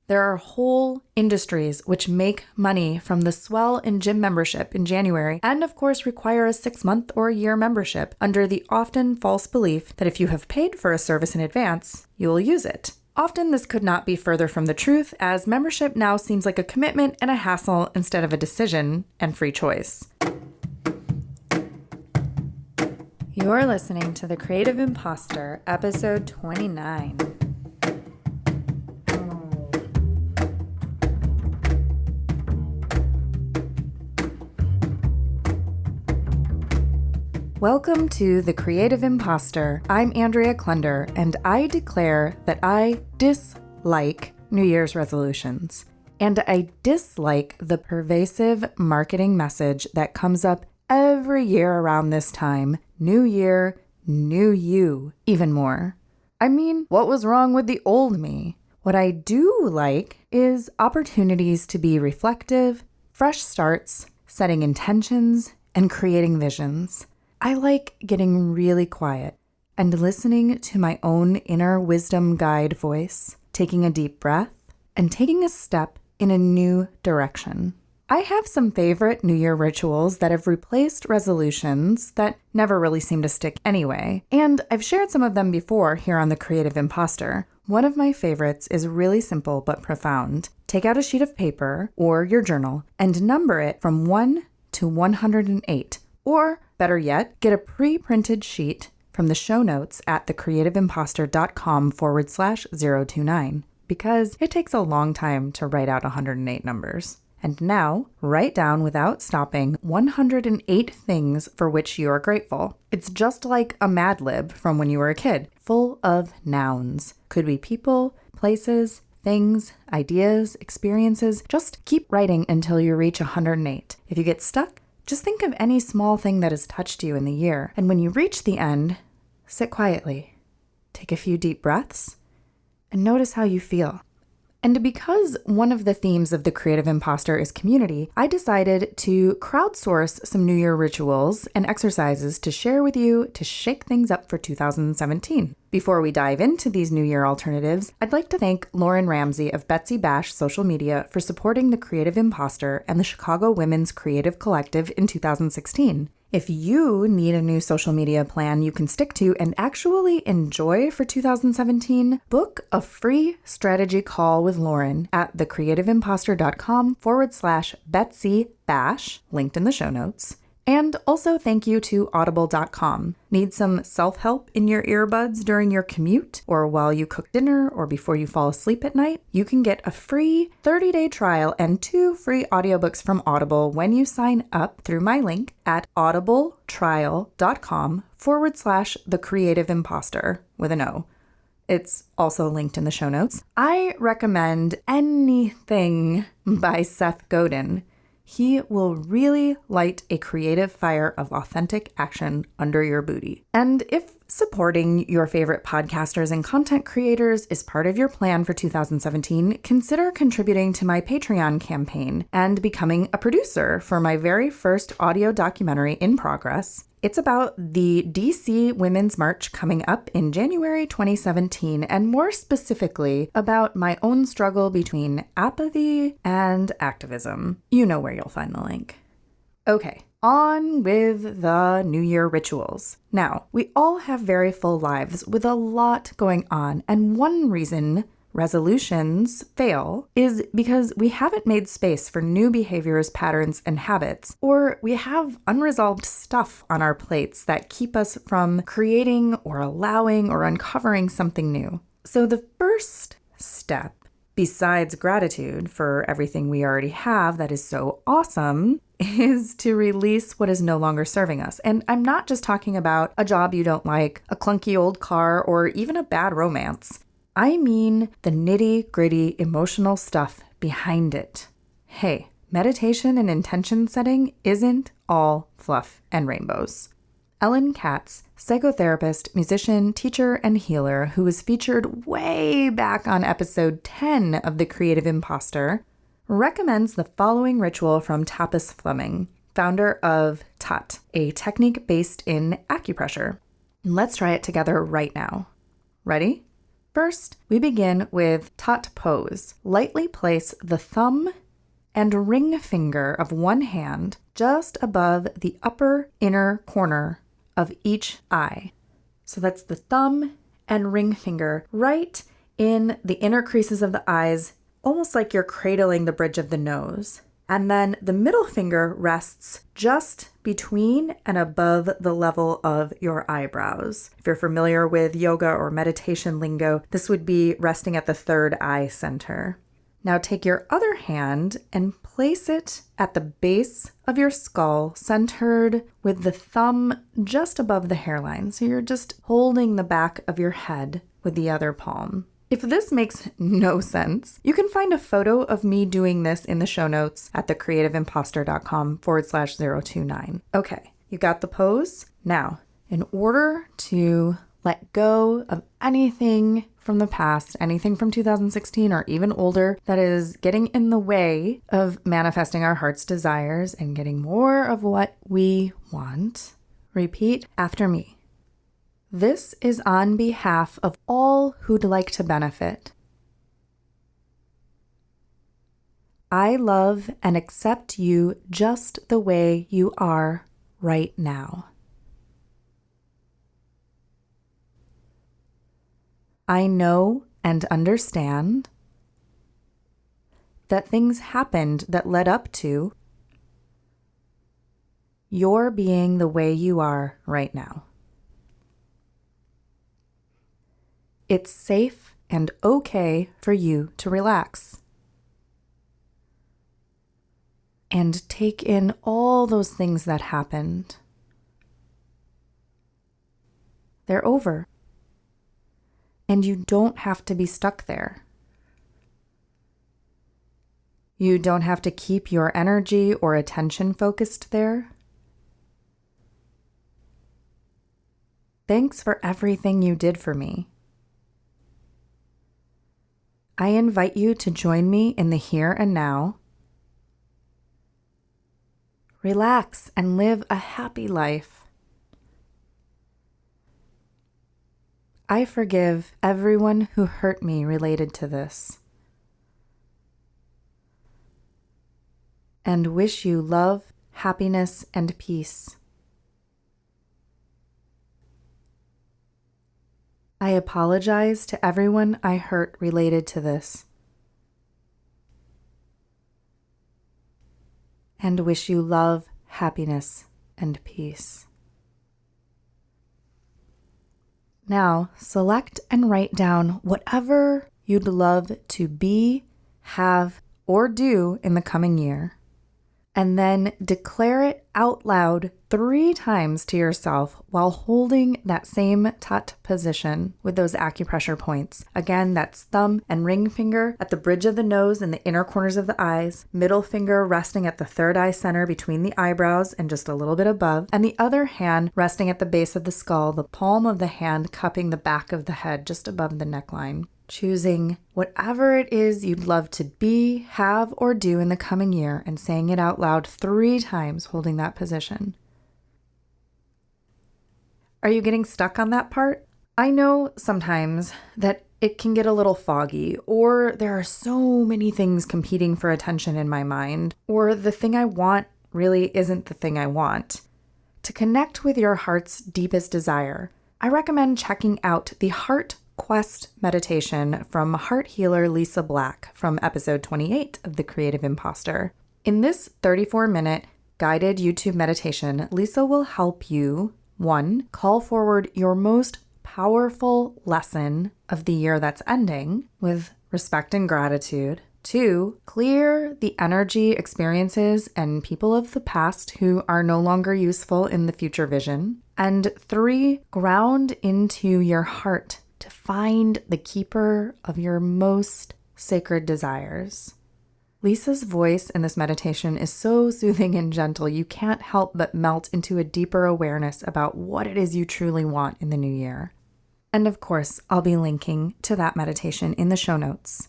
There are whole industries which make money from the swell in gym membership in January and of course require a 6-month or a year membership under the often false belief that if you have paid for a service in advance, you will use it. Often this could not be further from the truth, as membership now seems like a commitment and a hassle instead of a decision and free choice. You're listening to The Creative Imposter, episode 29. Welcome to The Creative Imposter. I'm Andrea Klunder, and I declare that I dislike New Year's resolutions. And I dislike the pervasive marketing message that comes up every year around this time. New year, new you, even more. I mean, what was wrong with the old me? What I do like is opportunities to be reflective, fresh starts, setting intentions, and creating visions. I like getting really quiet and listening to my own inner wisdom guide voice, taking a deep breath, and taking a step in a new direction. I have some favorite New Year rituals that have replaced resolutions that never really seem to stick anyway, and I've shared some of them before here on The Creative Imposter. One of my favorites is really simple but profound. Take out a sheet of paper or your journal and number it from 1 to 108, or better yet, get a pre-printed sheet from the show notes at thecreativeimposter.com/029, because it takes a long time to write out 108 numbers. And now, write down without stopping 108 things for which you are grateful. It's just like a Mad Lib from when you were a kid, full of nouns. Could be people, places, things, ideas, experiences. Just keep writing until you reach 108. If you get stuck, just think of any small thing that has touched you in the year. And when you reach the end, sit quietly, take a few deep breaths, and notice how you feel. And because one of the themes of The Creative Imposter is community, I decided to crowdsource some New Year rituals and exercises to share with you to shake things up for 2017. Before we dive into these New Year alternatives, I'd like to thank Lauren Ramsey of Betsy Bash Social Media for supporting The Creative Imposter and the Chicago Women's Creative Collective in 2016. If you need a new social media plan you can stick to and actually enjoy for 2017, book a free strategy call with Lauren at thecreativeimposter.com/Betsy Bash, linked in the show notes. And also thank you to audible.com. Need some self-help in your earbuds during your commute or while you cook dinner or before you fall asleep at night? You can get a free 30-day trial and 2 free audiobooks from Audible when you sign up through my link at audibletrial.com/thecreativeimposter with an O. It's also linked in the show notes. I recommend anything by Seth Godin. He will really light a creative fire of authentic action under your booty. And if supporting your favorite podcasters and content creators is part of your plan for 2017, consider contributing to my Patreon campaign and becoming a producer for my very first audio documentary in progress. It's about the DC Women's March coming up in January 2017, and more specifically about my own struggle between apathy and activism. You know where you'll find the link. Okay, on with the New Year rituals. Now, we all have very full lives with a lot going on, and one reason resolutions fail is because we haven't made space for new behaviors, patterns, and habits, or we have unresolved stuff on our plates that keep us from creating or allowing or uncovering something new. So the first step, besides gratitude for everything we already have that is so awesome, is to release what is no longer serving us. And I'm not just talking about a job you don't like, a clunky old car, or even a bad romance. I mean the nitty-gritty emotional stuff behind it. Hey, meditation and intention setting isn't all fluff and rainbows. Ellen Katz, psychotherapist, musician, teacher, and healer, who was featured way back on episode 10 of The Creative Imposter, recommends the following ritual from Tapas Fleming, founder of TUT, a technique based in acupressure. Let's try it together right now. Ready? First, we begin with Tat pose. Lightly place the thumb and ring finger of one hand just above the upper inner corner of each eye. So that's the thumb and ring finger right in the inner creases of the eyes, almost like you're cradling the bridge of the nose. And then the middle finger rests just between and above the level of your eyebrows. If you're familiar with yoga or meditation lingo, this would be resting at the third eye center. Now take your other hand and place it at the base of your skull, centered with the thumb just above the hairline. So you're just holding the back of your head with the other palm. If this makes no sense, you can find a photo of me doing this in the show notes at thecreativeimposter.com/029. Okay, you got the pose? Now, in order to let go of anything from the past, anything from 2016 or even older that is getting in the way of manifesting our heart's desires and getting more of what we want, repeat after me. This is on behalf of all who'd like to benefit. I love and accept you just the way you are right now. I know and understand that things happened that led up to your being the way you are right now. It's safe and okay for you to relax and take in all those things that happened. They're over, and you don't have to be stuck there. You don't have to keep your energy or attention focused there. Thanks for everything you did for me. I invite you to join me in the here and now. Relax and live a happy life. I forgive everyone who hurt me related to this, and wish you love, happiness, and peace. I apologize to everyone I hurt related to this, and wish you love, happiness, and peace. Now, select and write down whatever you'd love to be, have, or do in the coming year, and then declare it out loud 3 times to yourself while holding that same Tat position with those acupressure points. Again, that's thumb and ring finger at the bridge of the nose and the inner corners of the eyes, middle finger resting at the third eye center between the eyebrows and just a little bit above, and the other hand resting at the base of the skull, the palm of the hand cupping the back of the head just above the neckline. Choosing whatever it is you'd love to be, have, or do in the coming year and saying it out loud 3 times, holding that position. Are you getting stuck on that part? I know sometimes that it can get a little foggy, or there are so many things competing for attention in my mind, or the thing I want really isn't the thing I want. To connect with your heart's deepest desire, I recommend checking out the Heart Quest meditation from heart healer Lisa Black from episode 28 of The Creative Imposter. In this 34-minute guided YouTube meditation, Lisa will help you, 1, call forward your most powerful lesson of the year that's ending with respect and gratitude. 2, clear the energy, experiences, and people of the past who are no longer useful in the future vision. And 3, ground into your heart to find the keeper of your most sacred desires. Lisa's voice in this meditation is so soothing and gentle, you can't help but melt into a deeper awareness about what it is you truly want in the new year. And of course, I'll be linking to that meditation in the show notes.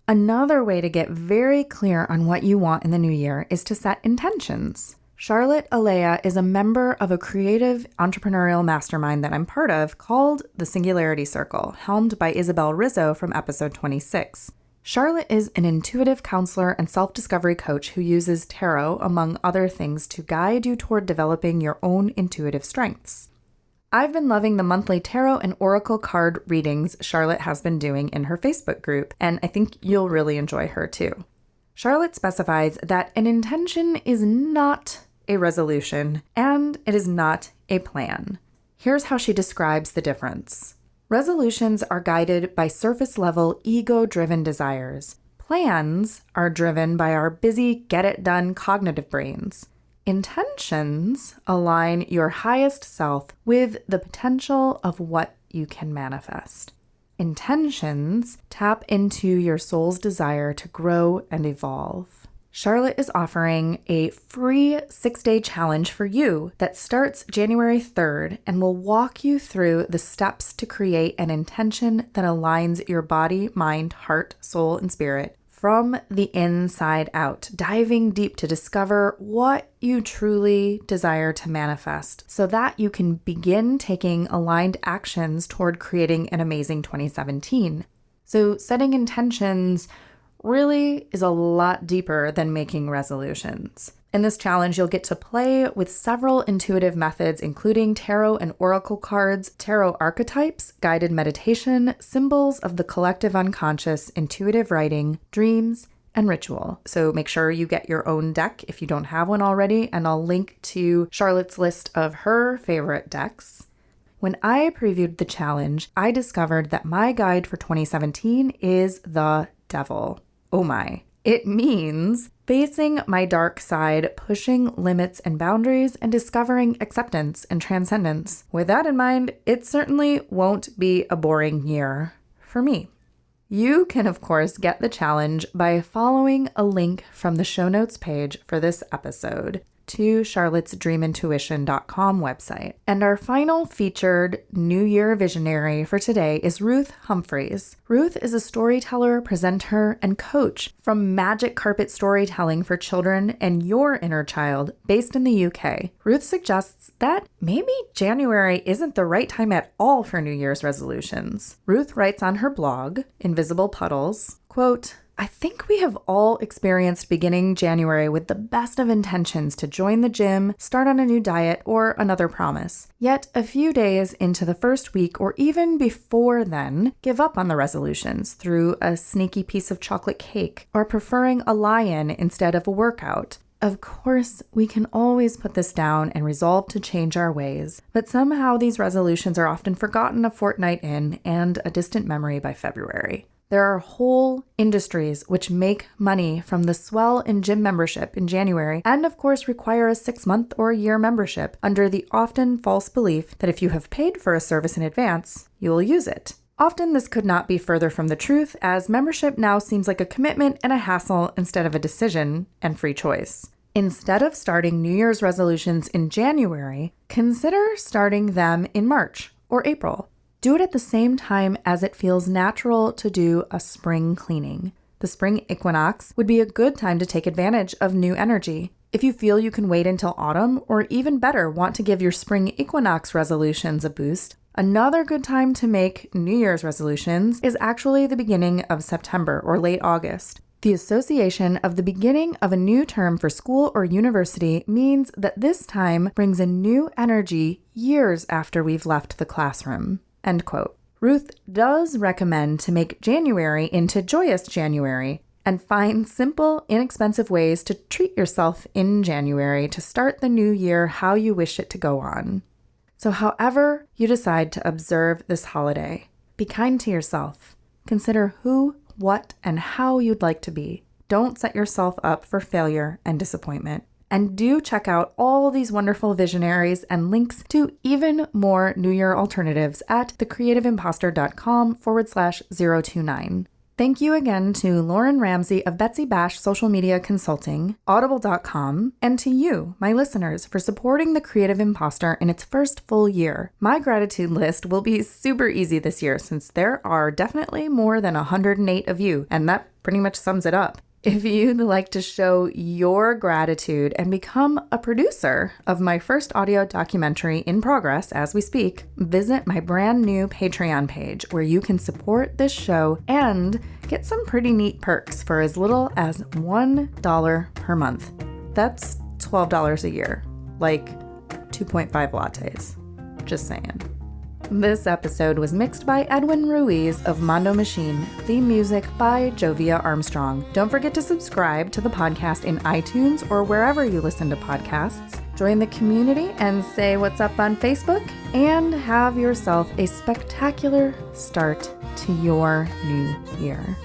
Another way to get very clear on what you want in the new year is to set intentions. Charlotte Alea is a member of a creative entrepreneurial mastermind that I'm part of called the Singularity Circle, helmed by Isabel Rizzo from episode 26. Charlotte is an intuitive counselor and self-discovery coach who uses tarot, among other things, to guide you toward developing your own intuitive strengths. I've been loving the monthly tarot and oracle card readings Charlotte has been doing in her Facebook group, and I think you'll really enjoy her too. Charlotte specifies that an intention is not a resolution, and it is not a plan. Here's how she describes the difference. Resolutions are guided by surface-level, ego-driven desires. Plans are driven by our busy, get-it-done cognitive brains. Intentions align your highest self with the potential of what you can manifest. Intentions tap into your soul's desire to grow and evolve. Charlotte is offering a free 6-day challenge for you that starts January 3rd and will walk you through the steps to create an intention that aligns your body, mind, heart, soul, and spirit from the inside out, diving deep to discover what you truly desire to manifest so that you can begin taking aligned actions toward creating an amazing 2017. So setting intentions really is a lot deeper than making resolutions. In this challenge, you'll get to play with several intuitive methods, including tarot and oracle cards, tarot archetypes, guided meditation, symbols of the collective unconscious, intuitive writing, dreams, and ritual. So make sure you get your own deck if you don't have one already, and I'll link to Charlotte's list of her favorite decks. When I previewed the challenge, I discovered that my guide for 2017 is the devil. Oh my. It means facing my dark side, pushing limits and boundaries, and discovering acceptance and transcendence. With that in mind, it certainly won't be a boring year for me. You can, of course, get the challenge by following a link from the show notes page for this episode to charlottesdreamintuition.com website. And our final featured New Year visionary for today is Ruth Humphreys. Ruth is a storyteller, presenter, and coach from Magic Carpet Storytelling for Children and Your Inner Child, based in the UK. Ruth suggests that maybe January isn't the right time at all for New Year's resolutions. Ruth writes on her blog, Invisible Puddles, quote, I think we have all experienced beginning January with the best of intentions to join the gym, start on a new diet, or another promise. Yet a few days into the first week, or even before then, give up on the resolutions through a sneaky piece of chocolate cake, or preferring a lie-in instead of a workout. Of course, we can always put this down and resolve to change our ways, but somehow these resolutions are often forgotten a fortnight in and a distant memory by February. There are whole industries which make money from the swell in gym membership in January and of course require a 6-month or a year membership under the often false belief that if you have paid for a service in advance, you will use it. Often this could not be further from the truth, as membership now seems like a commitment and a hassle instead of a decision and free choice. Instead of starting New Year's resolutions in January, consider starting them in March or April. Do it at the same time as it feels natural to do a spring cleaning. The spring equinox would be a good time to take advantage of new energy. If you feel you can wait until autumn, or even better, want to give your spring equinox resolutions a boost, another good time to make New Year's resolutions is actually the beginning of September or late August. The association of the beginning of a new term for school or university means that this time brings a new energy years after we've left the classroom. End quote. Ruth does recommend to make January into Joyous January and find simple, inexpensive ways to treat yourself in January to start the new year how you wish it to go on. So however you decide to observe this holiday, be kind to yourself. Consider who, what, and how you'd like to be. Don't set yourself up for failure and disappointment. And do check out all these wonderful visionaries and links to even more New Year alternatives at thecreativeimposter.com/029. Thank you again to Lauren Ramsey of Betsy Bash Social Media Consulting, Audible.com, and to you, my listeners, for supporting The Creative Imposter in its first full year. My gratitude list will be super easy this year since there are definitely more than 108 of you, and that pretty much sums it up. If you'd like to show your gratitude and become a producer of my first audio documentary in progress as we speak, visit my brand new Patreon page where you can support this show and get some pretty neat perks for as little as $1 per month. That's $12 a year, like 2.5 lattes. Just saying. This episode was mixed by Edwin Ruiz of Mondo Machine, theme music by Jovia Armstrong. Don't forget to subscribe to the podcast in iTunes or wherever you listen to podcasts. Join the community and say what's up on Facebook, and have yourself a spectacular start to your new year.